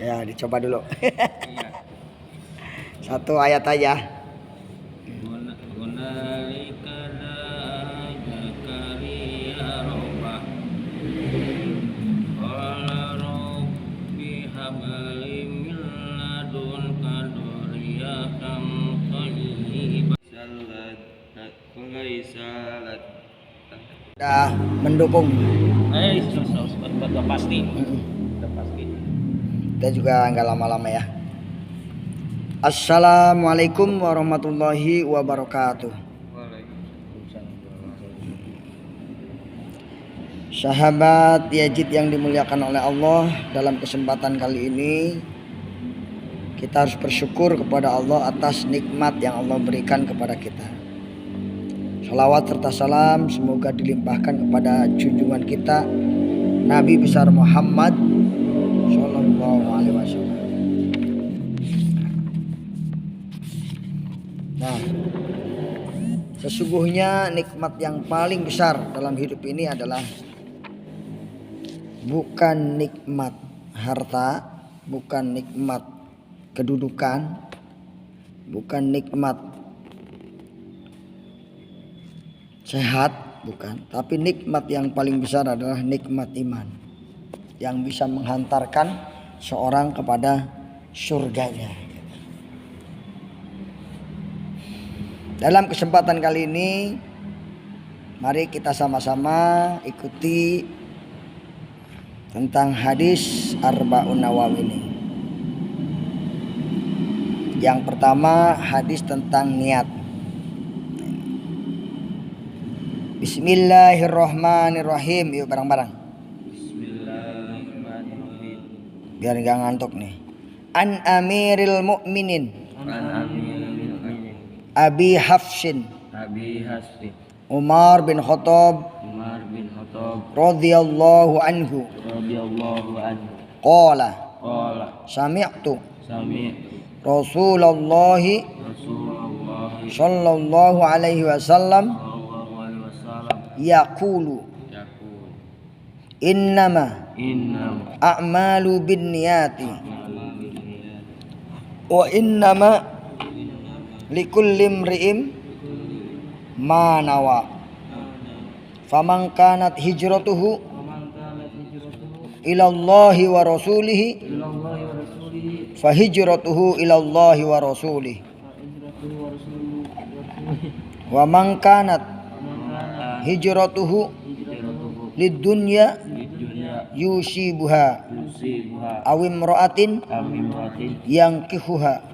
Ya, dicoba dulu. Iya. Satu ayat aja. Hunalika da'a Zakaria rabbah. Qala rabbi habli min ladunka dzurriyyatan thayyibah. Udah mendukung. Sudah pasti. Sudah pasti. Kita juga nggak lama-lama ya. Assalamualaikum warahmatullahi wabarakatuh. Sahabat Yazid yang dimuliakan oleh Allah, dalam kesempatan kali ini kita harus bersyukur kepada Allah atas nikmat yang Allah berikan kepada kita. Salawat serta salam semoga dilimpahkan kepada junjungan kita Nabi besar Muhammad Sallallahu Alaihi Wasallam. Nah, sesungguhnya nikmat yang paling besar dalam hidup ini adalah bukan nikmat harta, bukan nikmat kedudukan, bukan nikmat sehat, bukan. Tapi nikmat yang paling besar adalah nikmat iman yang bisa menghantarkan seorang kepada surganya. Dalam kesempatan kali ini, mari kita sama-sama ikuti tentang hadis Arba'un Nawawi ini. Yang pertama, hadis tentang niat. Bismillahirrahmanirrahim. Yuk bareng-bareng. Bismillahirrahmanirrahim. Biar gak ngantuk nih. An Amiril Mu'minin Abi Hafsin Umar bin Khattab radhiyallahu anhu qala sami'tu Rasulullah sallallahu alaihi wasallam yaqulu innama a'malu binniyati wa innama likulli imri'in ma nawa faman kanat hijratuhu ila Allahi wa rasulihi fa hijratuhu ila Allahi wa rasulihi wa man kanat hijratuhu lidunya yusibuha aw imra'atin yankihuha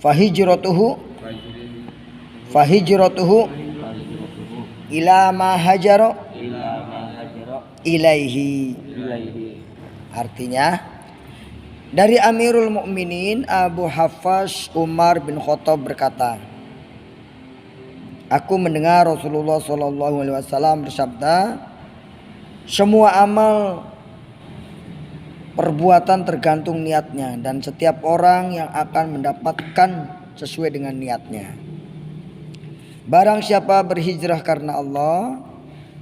fahijratuhu ila ma hajara ilaihi. Artinya, dari Amirul Mukminin Abu Hafs Umar bin Khattab berkata, aku mendengar Rasulullah sallallahu alaihi wasallam bersabda, semua amal perbuatan tergantung niatnya, dan setiap orang yang akan mendapatkan sesuai dengan niatnya. Barang siapa berhijrah karena Allah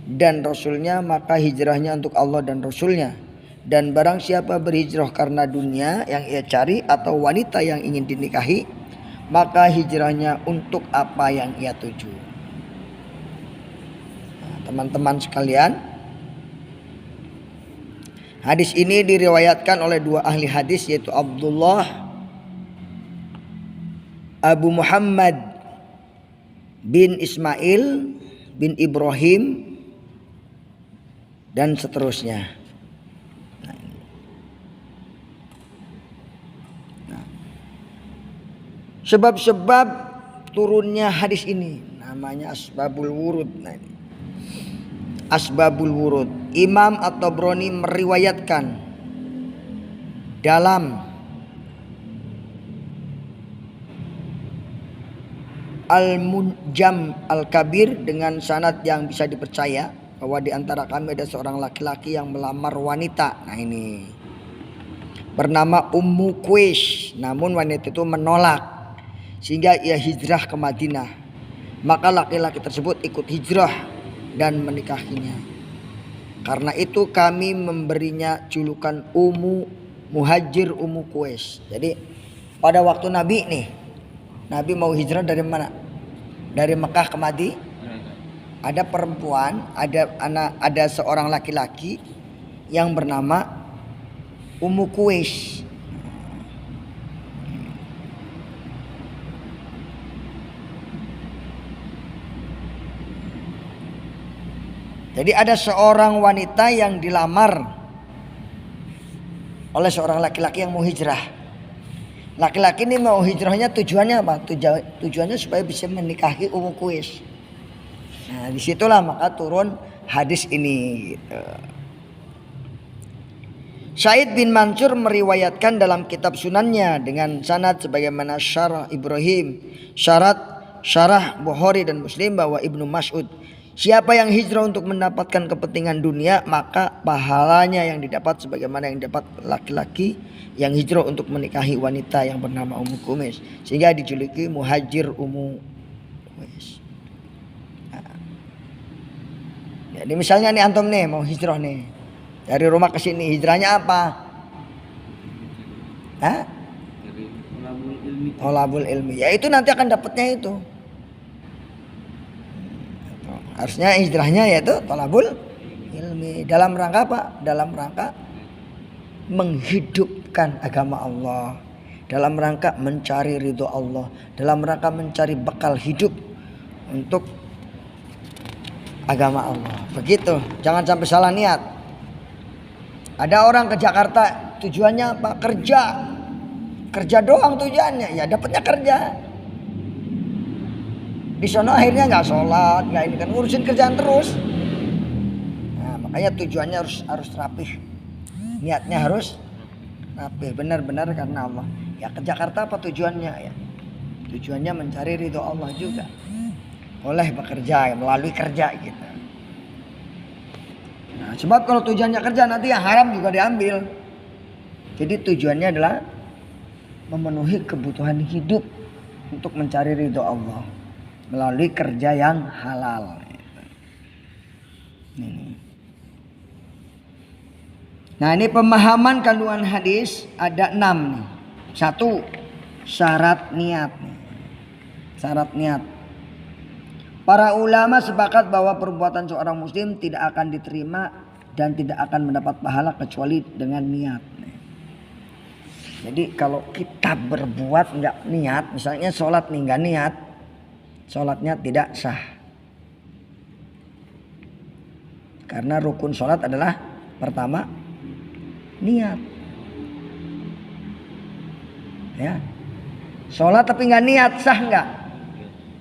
dan Rasulnya, maka hijrahnya untuk Allah dan Rasulnya. Dan barang siapa berhijrah karena dunia yang ia cari atau wanita yang ingin dinikahi, maka hijrahnya untuk apa yang ia tuju. Nah, teman-teman sekalian, hadis ini diriwayatkan oleh dua ahli hadis, yaitu Abdullah Abu Muhammad bin Ismail bin Ibrahim dan seterusnya. Sebab-sebab turunnya hadis ini namanya asbabul wurud. Nah, ini asbabul wurud. Imam At-Tabrani meriwayatkan dalam Al-Munjam Al-Kabir dengan sanad yang bisa dipercaya bahwa di antara kami ada seorang laki-laki yang melamar wanita. Nah, ini bernama Ummu Qais, namun wanita itu menolak sehingga ia hijrah ke Madinah. Maka laki-laki tersebut ikut hijrah dan menikahinya. Karena itu kami memberinya julukan Ummu Muhajir Ummu Qais. Jadi pada waktu Nabi nih, Nabi mau hijrah dari mana? Dari Mekah ke Madinah. Ada perempuan, ada seorang laki-laki yang bernama Ummu Qais. Jadi ada seorang wanita yang dilamar oleh seorang laki-laki yang mau hijrah. Laki-laki ini mau hijrahnya tujuannya apa? Tujuannya supaya bisa menikahi Ummu Qais. Nah, disitulah maka turun hadis ini. Gitu. Sa'id bin Mansur meriwayatkan dalam kitab sunannya dengan sanad sebagaimana syarah Ibrahim, syarah Bukhari dan Muslim bahwa Ibnu Mas'ud, siapa yang hijrah untuk mendapatkan kepentingan dunia maka pahalanya yang didapat sebagaimana yang dapat laki-laki yang hijrah untuk menikahi wanita yang bernama Ummu Qais, sehingga dijuluki Muhajir Ummu Qais. Jadi misalnya nih antum nih mau hijrah nih dari rumah ke sini, hijrahnya apa? Hah? Thalabul ilmi. Ya itu nanti akan dapatnya itu. Harusnya hijrahnya yaitu thalabul ilmi. Dalam rangka apa? Dalam rangka menghidupkan agama Allah, dalam rangka mencari ridho Allah, dalam rangka mencari bekal hidup untuk agama Allah. Begitu, jangan sampai salah niat. Ada orang ke Jakarta tujuannya apa? Kerja doang tujuannya, ya dapatnya kerja. Di sana akhirnya nggak sholat, nggak ini kan ngurusin kerjaan terus. Nah, makanya tujuannya harus rapih, niatnya harus rapih, benar-benar karena Allah. Ya ke Jakarta apa tujuannya ya? Tujuannya mencari ridho Allah juga. Oleh bekerja melalui kerja gitu. Nah, sebab kalau tujuannya kerja nanti yang haram juga diambil. Jadi tujuannya adalah memenuhi kebutuhan hidup untuk mencari ridho Allah melalui kerja yang halal. Nah ini pemahaman kandungan hadis ada 6 nih. 1. Syarat niat. Syarat niat. Para ulama sepakat bahwa perbuatan seorang muslim tidak akan diterima dan tidak akan mendapat pahala kecuali dengan niat. Jadi kalau kita berbuat nggak niat, misalnya sholat nih nggak niat, sholatnya tidak sah. Karena rukun sholat adalah pertama niat. Ya, sholat tapi nggak niat sah nggak?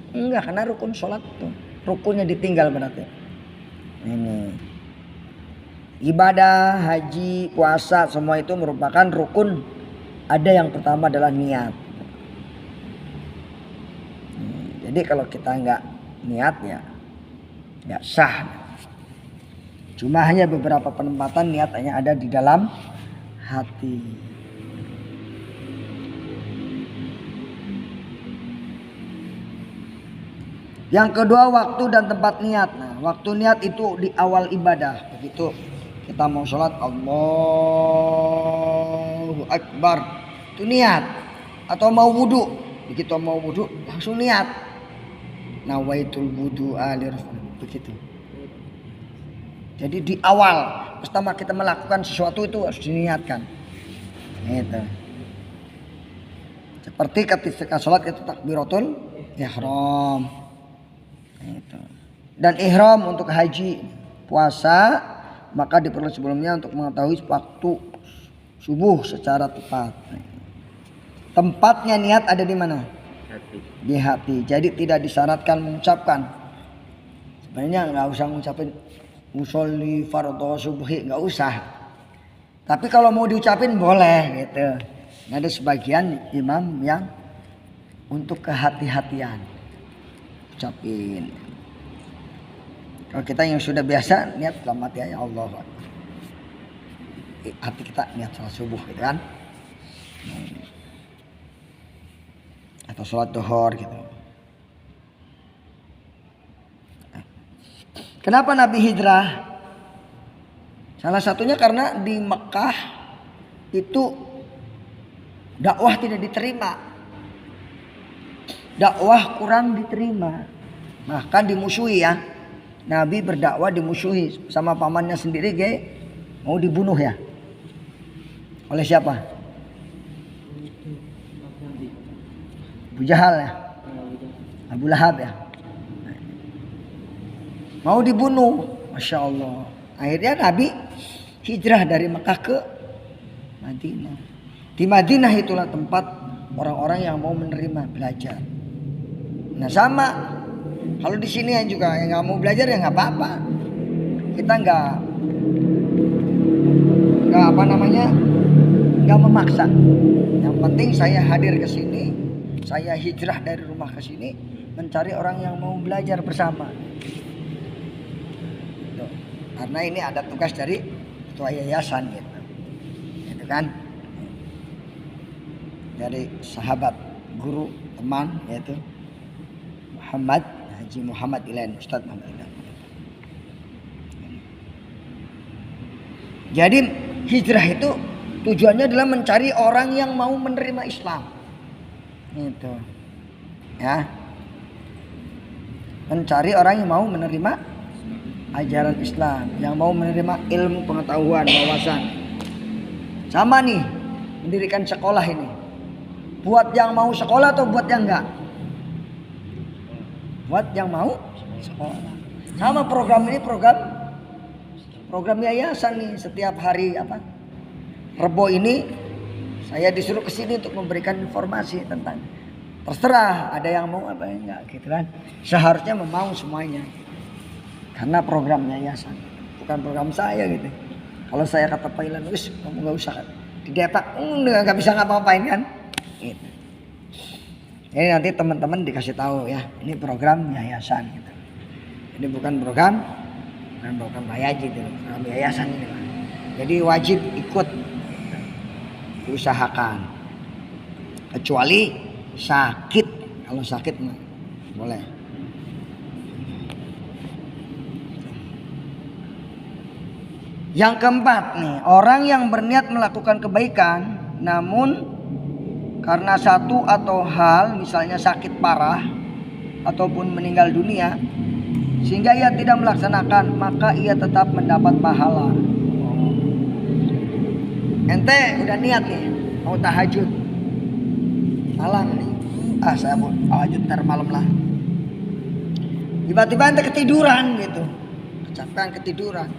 Enggak, karena rukun sholat tuh rukunnya ditinggal berarti. Ini ibadah, haji, puasa semua itu merupakan rukun. Ada yang pertama adalah niat. Jadi kalau kita nggak niat ya nggak sah. Cuma hanya beberapa penempatan niat hanya ada di dalam hati. Yang kedua waktu dan tempat niat. Nah, waktu niat itu di awal ibadah. Begitu kita mau sholat Allahu Akbar, itu niat. Atau mau wudhu, begitu mau wudhu langsung niat. Nawaitul wudu'a begitu. Jadi di awal pertama kita melakukan sesuatu itu harus diniatkan. Gitu. Seperti ketika sholat itu takbiratul ihram. Itu. Dan ihram untuk haji, puasa maka diperlukan sebelumnya untuk mengetahui waktu subuh secara tepat. Tempatnya niat ada di mana? Di hati. Jadi tidak disyaratkan mengucapkan. Sebenarnya nggak usah ngucapin musolli fardhu subhi, nggak usah. Tapi kalau mau diucapin boleh gitu. Ada sebagian imam yang untuk kehati-hatian. Ucapin. Kalau kita yang sudah biasa niat dalam hati ya Allah, hati kita niat sholat subuh gitu kan, atau sholat duhur gitu. Kenapa Nabi hijrah? Salah satunya karena di Mekah itu dakwah tidak diterima. Dakwah kurang diterima. Bahkan dimusuhi ya. Nabi berdakwah dimusuhi sama pamannya sendiri, mau dibunuh ya. Oleh siapa? Abu Jahal ya. Abu Lahab ya. Mau dibunuh. Masya Allah. Akhirnya Nabi hijrah dari Mekah ke Madinah. Di Madinah itulah tempat orang-orang yang mau menerima belajar. Nah sama, kalau di sini juga yang nggak mau belajar ya nggak apa-apa. Kita nggak memaksa. Yang penting saya hadir ke sini, saya hijrah dari rumah ke sini mencari orang yang mau belajar bersama. Tuh. Karena ini ada tugas dari ketua yayasan gitu kan, dari sahabat, guru, teman yaitu Haji Muhammad Ilain, Ustadz Muhammad Ilain. Jadi hijrah itu tujuannya adalah mencari orang yang mau menerima Islam. Itu. Ya. Mencari orang yang mau menerima ajaran Islam, yang mau menerima ilmu, pengetahuan, wawasan. Sama nih, mendirikan sekolah ini. Buat yang mau sekolah atau buat yang enggak? Buat yang mau sekolah. Sama program ini program yayasan nih, setiap hari Rebo ini saya disuruh ke sini untuk memberikan informasi tentang, terserah ada yang mau apa enggak gitu kan. Seharusnya mau semuanya. Karena program yayasan, bukan program saya gitu. Kalau saya kata Pak Ilan, kamu enggak usah didepak, enggak bisa ngapa-ngapain kan. Gitu. Jadi nanti teman-teman dikasih tahu ya, ini program yayasan gitu. Ini bukan program Pak Yaji gitu, program yayasan ini lah. Jadi wajib ikut, diusahakan. Kecuali sakit, kalau sakit boleh. Yang keempat nih, orang yang berniat melakukan kebaikan namun karena satu atau hal, misalnya sakit parah ataupun meninggal dunia, sehingga ia tidak melaksanakan, maka ia tetap mendapat pahala. Ente udah niat nih mau tahajud, malam nih, saya mau tahajud ntar malam lah. Tiba-tiba ente ketiduran gitu, kecapean ketiduran,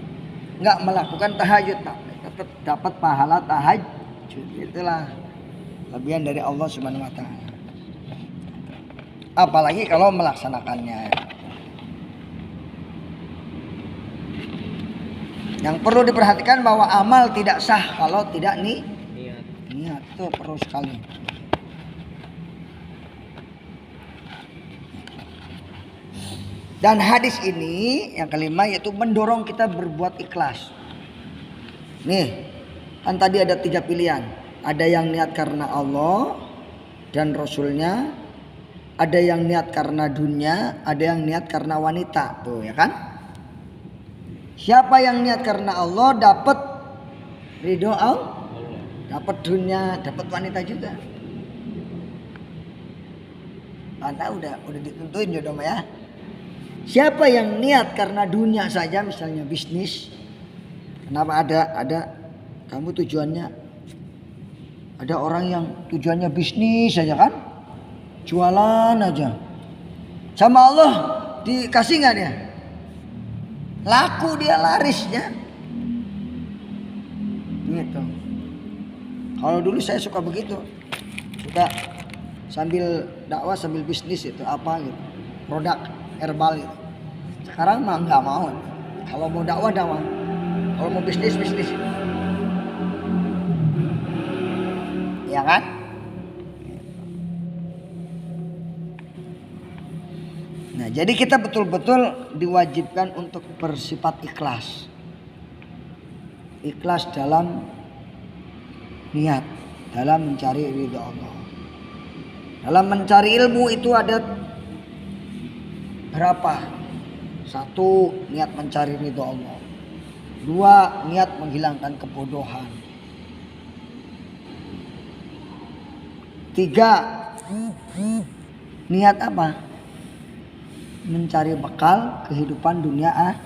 nggak melakukan tahajud, tetap dapat pahala tahajud. Itulah lebihan dari Allah Subhanahu wa taala. Apalagi kalau melaksanakannya. Yang perlu diperhatikan bahwa amal tidak sah kalau tidak niat. Itu perlu sekali. Dan hadis ini yang kelima yaitu mendorong kita berbuat ikhlas. Nih, kan tadi ada 3 pilihan. Ada yang niat karena Allah dan Rasulnya, ada yang niat karena dunia, ada yang niat karena wanita, tuh ya kan? Siapa yang niat karena Allah dapat ridho Allah, dapat dunia, dapat wanita juga. Karena udah ditentuin jodoh ya. Siapa yang niat karena dunia saja, misalnya bisnis, kenapa ada kamu tujuannya? Ada orang yang tujuannya bisnis saja kan, jualan aja. Sama Allah dikasih nggak dia? Laku dia, laris ya. Gitu. Kalau dulu saya suka begitu, suka sambil dakwah sambil bisnis itu apa gitu, produk herbal gitu. Sekarang mah nggak mau. Kalau mau dakwah, kalau mau bisnis. Ya kan? Nah, jadi kita betul-betul diwajibkan untuk bersifat ikhlas. Ikhlas dalam niat, dalam mencari ridha Allah. Dalam mencari ilmu itu ada berapa? 1, niat mencari ridha Allah. 2, niat menghilangkan kebodohan. Ketiga, niat apa? Mencari bekal kehidupan dunia akhirat.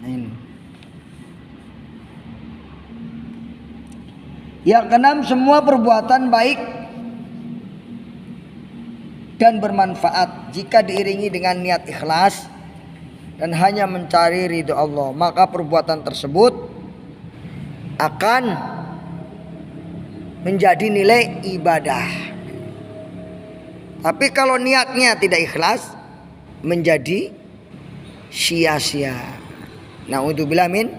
Nah ini. Yang keenam, semua perbuatan baik dan bermanfaat jika diiringi dengan niat ikhlas dan hanya mencari ridho Allah, maka perbuatan tersebut akan menjadi nilai ibadah. Tapi kalau niatnya tidak ikhlas, menjadi sia-sia. Na'udzubillah min.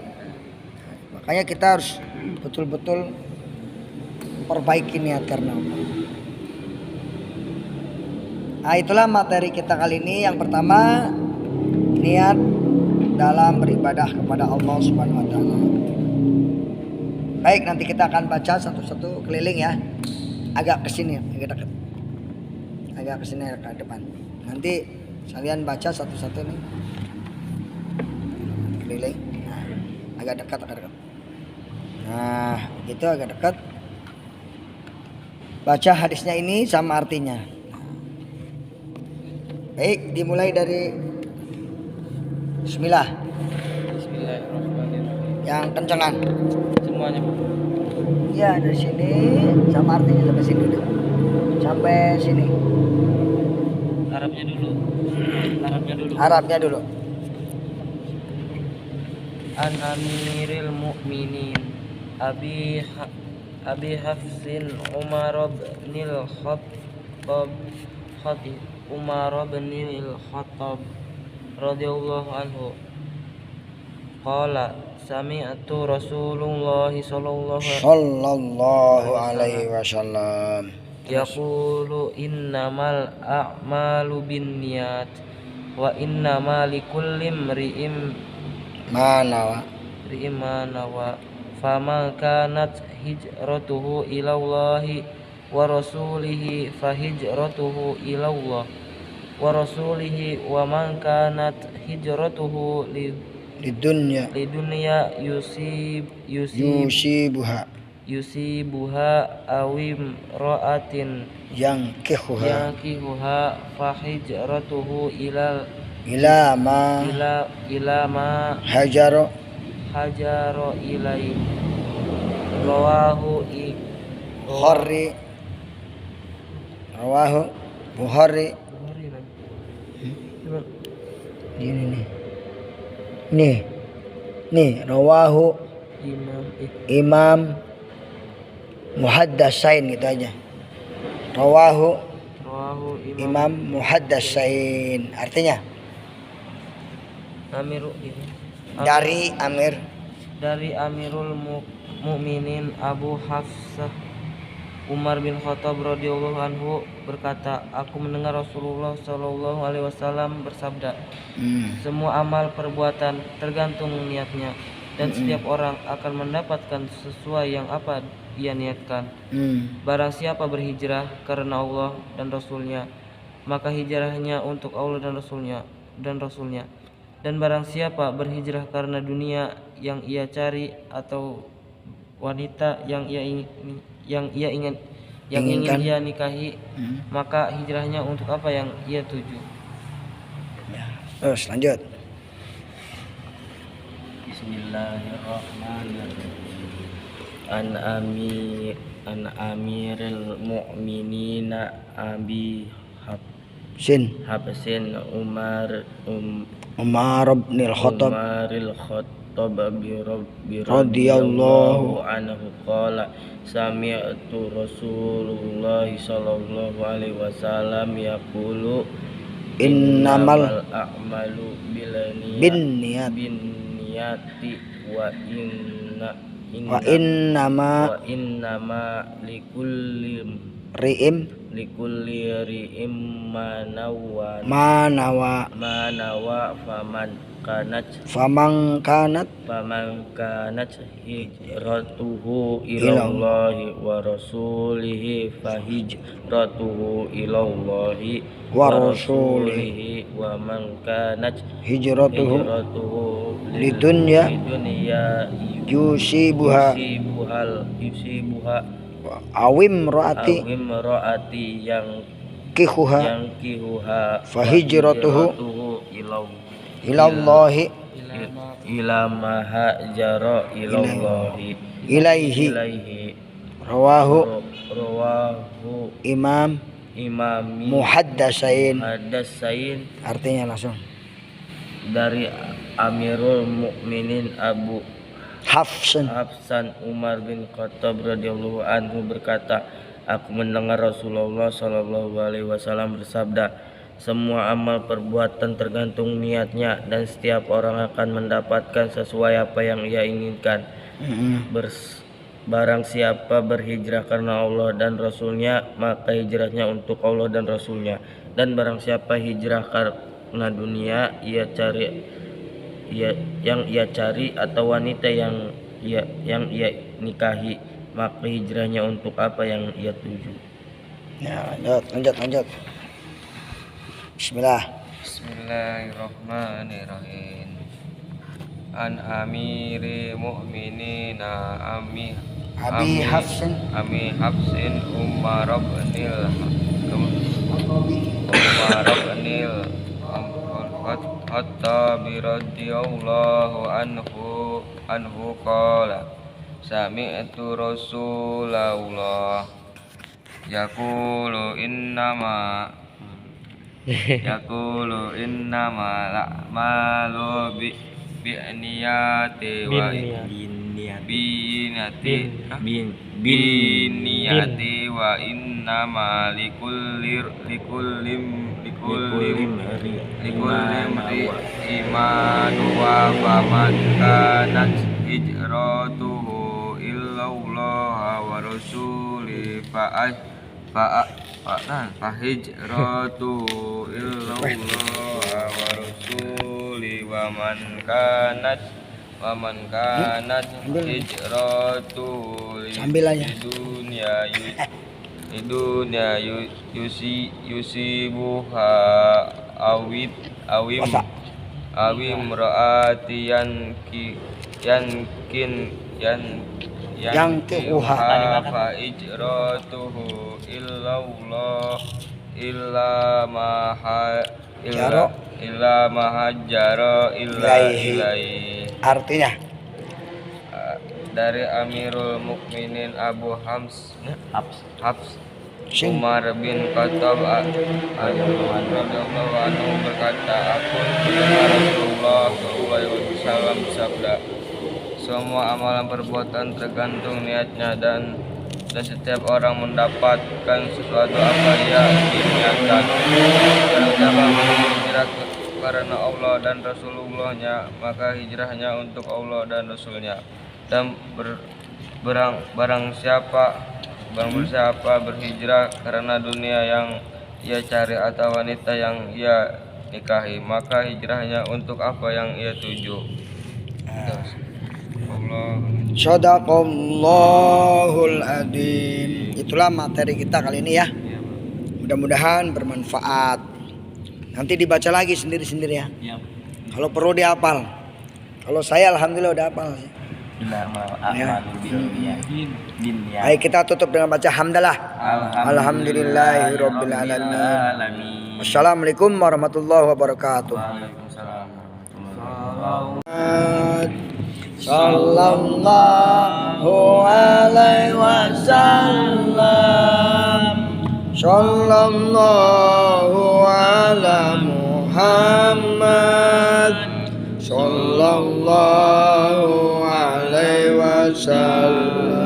Makanya kita harus betul-betul perbaiki niat karena Allah. Nah, itulah materi kita kali ini. Yang pertama, niat dalam beribadah kepada Allah Subhanahu wa taala. Baik, nanti kita akan baca satu-satu keliling ya. Agak ke sini, agak dekat. Agak ke sini ke depan. Nanti kalian baca satu-satu nih. Keliling. Nah, agak dekat. Nah, gitu agak dekat. Baca hadisnya ini sama artinya. Baik, dimulai dari Bismillah. Bismillahirrahmanirrahim. Yang kencengan. Semuanya, Pak. Ya, dari sini sama artinya sampai sini dulu. Sampai sini. Arabnya dulu. Arabnya dulu. An Amiril Mukminin Abi Hafsin Umar bin Khattab radhiyallahu anhu qala sami'tu Rasulullah Sallallahu alaihi wasallam yaqulu innamal a'malu binniyat wa innamal likulli imri'in ma nawa faman kanat hijratuhu ila Allahi wa rasulihi fahijratuhu ila Allah wa rasulihi wa man kanat hijratuhu lidunya yusibuha awim ra'atin yang kihuha fahijratuhu ila ma hajaro ilai rawahu Bukhari. Nih rawahu Imam Muhaddatsain gitu aja. Rawahu Imam Muhaddatsain. Artinya dari Amirul Mukminin Abu Hafsah Umar bin Khattab radhiyallahu anhu berkata, aku mendengar Rasulullah Shallallahu alaihi wasallam bersabda, semua amal perbuatan tergantung niatnya dan setiap orang akan mendapatkan sesuai yang apa ia niatkan. Barang siapa berhijrah karena Allah dan Rasulnya, maka hijrahnya untuk Allah dan Rasulnya. Dan barang siapa berhijrah karena dunia yang ia cari atau wanita yang ingin ia nikahi, maka hijrahnya untuk apa yang ia tuju. Terus lanjut. Bismillahirrahmanirrahim. An Amiril Mu'minina Abi Habsin Umar bin Khattab radhiyallahu anhu qala sami'tu Rasulullah sallallahu alaihi wasallam yaqulu innamal a'malu binniyati wa innama likulli ri'im ma nawa faman kanat hijratuhu ilallahi wa rasulihi fahijratuhu ilallahi wa rasulihi wa man kanat hijratuhu lidunya yusibuha awim roati awim ro'ati yang kihuha kihuha fahijratuhu ilallahi ila mahajara ilallahi ilaihi ilaihi rawahu imami muhaddatsain. muhaddatsain Artinya langsung dari Amirul Mukminin Abu Hafsan Hafsan Umar bin Khattab radhiyallahu anhu berkata, aku mendengar Rasulullah Shallallahu alaihi wasallam bersabda, semua amal perbuatan tergantung niatnya dan setiap orang akan mendapatkan sesuai apa yang ia inginkan. Barang siapa berhijrah karena Allah dan Rasulnya, maka hijrahnya untuk Allah dan Rasulnya. Dan barang siapa hijrah karena dunia yang ia cari atau wanita yang ia nikahi, maka hijrahnya untuk apa yang ia tuju. Ya, lanjut. Bismillahirrahmanirrahim. An amiri mu'minina Abi Hafsin Umar ibnil Khattab radhiyallahu anhu qala sami'tu Rasulullah yaqulu innama la'malu bi'niyati wa bi'niyati wa innama likulli imanu wa faman kanat hijratuhu illallah wa rasuli fahijratuhu illallah wa rasuli wa man kanat hijratuhu dunya yusibuha awim raati yankihuha fa ijratuhu illallah illa mahajjara ilaihi. Artinya dari Amirul Mukminin Abu Hafs Umar bin Khattab radhiyallahu anhu berkata, aku mendengar Rasulullah sallallahu alaihi wasallam bersabda, semua amalan perbuatan tergantung niatnya dan setiap orang mendapatkan sesuatu apa yang diniatkan. Barang siapa berhijrah karena Allah dan Rasulullah-Nya, maka hijrahnya untuk Allah dan Rasulnya. Dan barang siapa berhijrah karena dunia yang ia cari atau wanita yang ia nikahi, maka hijrahnya untuk apa yang ia tuju. Shadaqallahul adzim. Itulah materi kita kali ini ya. Mudah-mudahan bermanfaat. Nanti dibaca lagi sendiri-sendiri ya. Kalau perlu dihafal. Kalau saya alhamdulillah udah hafal. Baik, kita tutup dengan baca hamdalah. Alhamdulillahirabbil alamin. Wassalamualaikum warahmatullahi wabarakatuh. Sallallahu alaihi wasallam. Sallallahu ala Muhammad. Sallallahu alaihi wasallam.